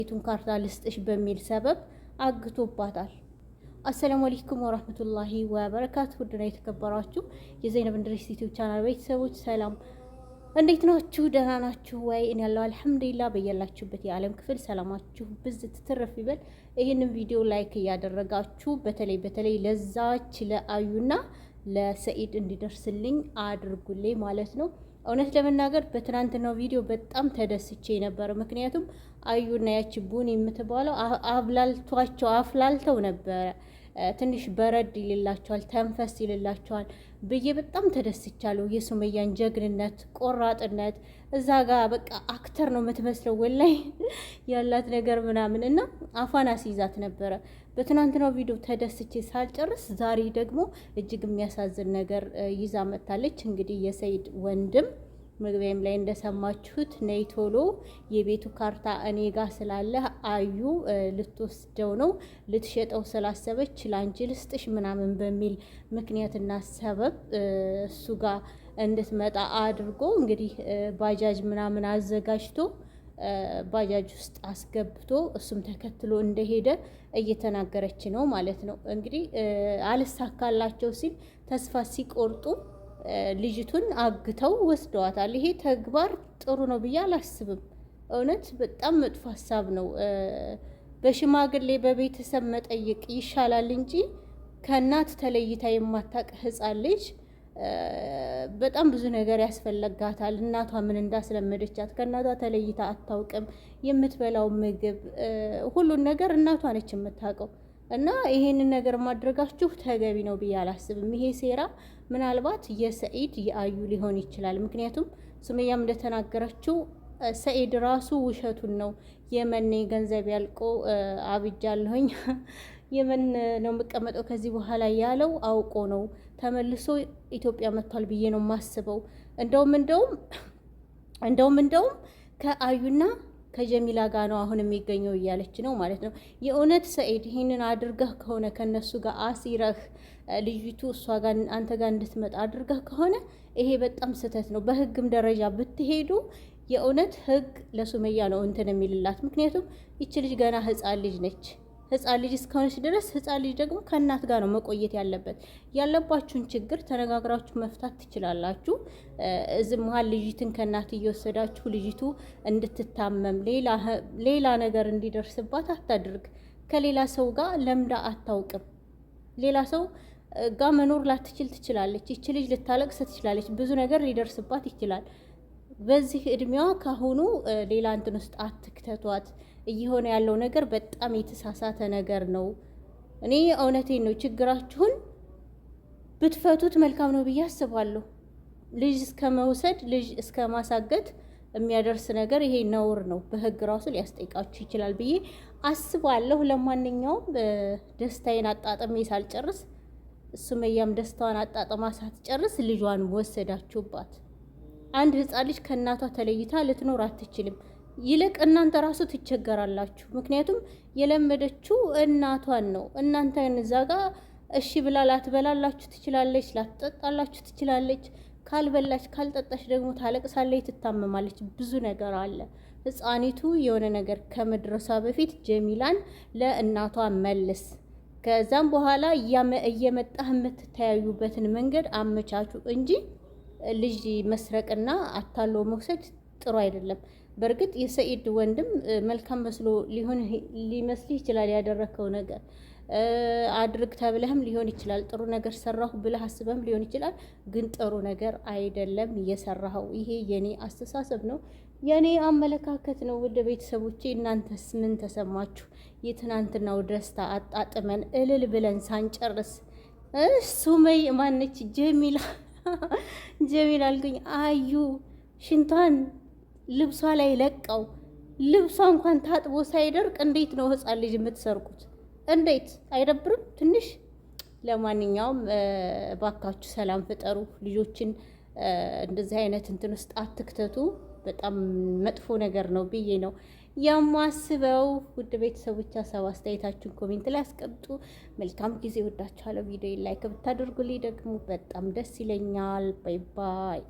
ቤቱን ካርታ ልስጥሽ በሚል ሰበብ አግቶባታል። አሰላሙ አለይኩም ወራህመቱላሂ ወበረካቱ። ውድና የተከበራችሁ የዘይነብ እንድሪስ ዩቲዩብ ቻናል ቤተሰቦች ሰላም፣ እንዴት ናችሁ? ደህና ናችሁ ወይ? እኔ ያለው አልሐምዱሊላህ። በያላችሁበት የዓለም ክፍል ሰላማችሁ ብዝት ትረፍ ይበል። ይህንን ቪዲዮ ላይክ እያደረጋችሁ በተለይ ለዛች ለአዩና ለሰኢድ እንዲደርስልኝ አድርጉልኝ ማለት ነው። እውነት ለመናገር በትናንትናው ቪዲዮ በጣም ተደስቼ ነበር። ምክንያቱም አዩና ያቺ ቡኒ የምትባለው አፍላልተው ነበረ። ትንሽ በረድ ይልላቸዋል፣ ተንፈስ ይልላቸዋል ብዬ በጣም ተደስቻለሁ። የሱመያን ጀግንነት፣ ቆራጥነት እዛ ጋር በቃ አክተር ነው የምትመስለው ወላይ ያላት ነገር ምናምን እና አፋን አስይዛት ነበረ። በትናንትናው ቪዲዮ ተደስቼ ሳልጨርስ ዛሬ ደግሞ እጅግ የሚያሳዝን ነገር ይዛ መጥታለች። እንግዲህ የሰኢድ ወንድም መግቢያም ላይ እንደሰማችሁት ነይ ቶሎ የቤቱ ካርታ እኔ ጋር ስላለ አዩ ልትወስደው ነው፣ ልትሸጠው ስላሰበች ላንቺ ልስጥሽ ምናምን በሚል ምክንያትና ሰበብ እሱ ጋር እንድትመጣ አድርጎ እንግዲህ ባጃጅ ምናምን አዘጋጅቶ ባጃጅ ውስጥ አስገብቶ እሱም ተከትሎ እንደሄደ እየተናገረች ነው ማለት ነው። እንግዲህ አልሳካላቸው ሲል ተስፋ ሲቆርጡ ልጅቱን አግተው ወስደዋታል። ይሄ ተግባር ጥሩ ነው ብዬ አላስብም። እውነት በጣም መጥፎ ሀሳብ ነው። በሽማግሌ በቤተሰብ መጠየቅ ይሻላል እንጂ ከእናት ተለይታ የማታውቅ ሕፃን ልጅ በጣም ብዙ ነገር ያስፈልጋታል። እናቷ ምን እንዳስለመደቻት ከእናቷ ተለይታ አታውቅም። የምትበላው ምግብ ሁሉን ነገር እናቷ ነች የምታውቀው። እና ይሄንን ነገር ማድረጋችሁ ተገቢ ነው ብዬ አላስብም። ይሄ ሴራ ምናልባት የሰኢድ የአዩ ሊሆን ይችላል። ምክንያቱም ሱመያም እንደተናገረችው ሰኢድ ራሱ ውሸቱን ነው። የመን ገንዘብ ያልቆ አብጃለሁኝ የመን ነው የምቀመጠው ከዚህ በኋላ ያለው አውቆ ነው። ተመልሶ ኢትዮጵያ መጥቷል ብዬ ነው የማስበው። እንደውም ከአዩና ከጀሚላ ጋር ነው አሁን የሚገኘው እያለች ነው ማለት ነው። የእውነት ሰኢድ ይህንን አድርገህ ከሆነ ከነሱ ጋር አሲረህ ልጅቱ እሷ ጋር አንተ ጋር እንድትመጣ አድርገህ ከሆነ ይሄ በጣም ስህተት ነው። በህግም ደረጃ ብትሄዱ የእውነት ህግ ለሱመያ ነው እንትን የሚልላት። ምክንያቱም ይች ልጅ ገና ህፃን ልጅ ነች። ህፃን ልጅ እስከሆነች ድረስ ህፃን ልጅ ደግሞ ከእናት ጋር ነው መቆየት ያለበት። ያለባችሁን ችግር ተነጋግራችሁ መፍታት ትችላላችሁ። እዚህ መሀል ልጅትን ከእናት እየወሰዳችሁ ልጅቱ እንድትታመም ሌላ ነገር እንዲደርስባት አታድርግ። ከሌላ ሰው ጋር ለምዳ አታውቅም። ሌላ ሰው ጋር መኖር ላትችል ትችላለች። ይች ልጅ ልታለቅስ ትችላለች። ብዙ ነገር ሊደርስባት ይችላል። በዚህ እድሜዋ ካሁኑ ሌላ እንትን ውስጥ አትክተቷት። እየሆነ ያለው ነገር በጣም የተሳሳተ ነገር ነው። እኔ እውነቴን ነው። ችግራችሁን ብትፈቱት መልካም ነው ብዬ አስባለሁ። ልጅ እስከ መውሰድ ልጅ እስከ ማሳገት የሚያደርስ ነገር ይሄ ነውር ነው። በህግ ራሱ ሊያስጠይቃችሁ ይችላል ብዬ አስባለሁ። ለማንኛውም ደስታዬን አጣጥሜ ሳልጨርስ ሱመያም ደስታዋን አጣጥማ ሳትጨርስ ልጇን ወሰዳችሁባት። አንድ ህፃን ልጅ ከእናቷ ተለይታ ልትኖር አትችልም። ይልቅ እናንተ ራሱ ትቸገራላችሁ። ምክንያቱም የለመደችው እናቷን ነው። እናንተን እዛ ጋር እሺ ብላ ላትበላላችሁ ትችላለች፣ ላትጠጣላችሁ ትችላለች። ካልበላች ካልጠጣች ደግሞ ታለቅሳለች፣ ትታመማለች። ብዙ ነገር አለ። ህፃኒቱ የሆነ ነገር ከመድረሷ በፊት ጀሚላን ለእናቷ መልስ። ከዛም በኋላ እየመጣህ የምትተያዩበትን መንገድ አመቻቹ እንጂ ልጅ መስረቅና አታሎ መውሰድ ጥሩ አይደለም። በእርግጥ የሰኢድ ወንድም መልካም መስሎ ሊመስልህ ይችላል። ያደረከው ነገር አድርግ ተብለህም ሊሆን ይችላል። ጥሩ ነገር ሰራሁ ብለህ አስበህም ሊሆን ይችላል። ግን ጥሩ ነገር አይደለም እየሰራኸው። ይሄ የኔ አስተሳሰብ ነው፣ የኔ አመለካከት ነው። ውድ ቤተሰቦቼ እናንተስ ምን ተሰማችሁ? የትናንትናው ደስታ አጣጥመን እልል ብለን ሳንጨርስ ሱመይ ማነች ጀሚላ አልኩኝ አዩ ሽንቷን ልብሷ ላይ ለቀው ልብሷ እንኳን ታጥቦ ሳይደርቅ እንዴት ነው ህፃን ልጅ የምትሰርቁት? እንዴት አይደብርም ትንሽ? ለማንኛውም ባካችሁ ሰላም ፍጠሩ። ልጆችን እንደዚህ አይነት እንትን ውስጥ አትክተቱ። በጣም መጥፎ ነገር ነው ብዬ ነው የማስበው። ውድ ቤተሰቦች ሀሳብ አስተያየታችሁን ኮሜንት ላይ አስቀምጡ። መልካም ጊዜ። ወዳችኋለሁ። ቪዲዮ ላይክ ብታደርጉልኝ ደግሞ በጣም ደስ ይለኛል። ባይ ባይ።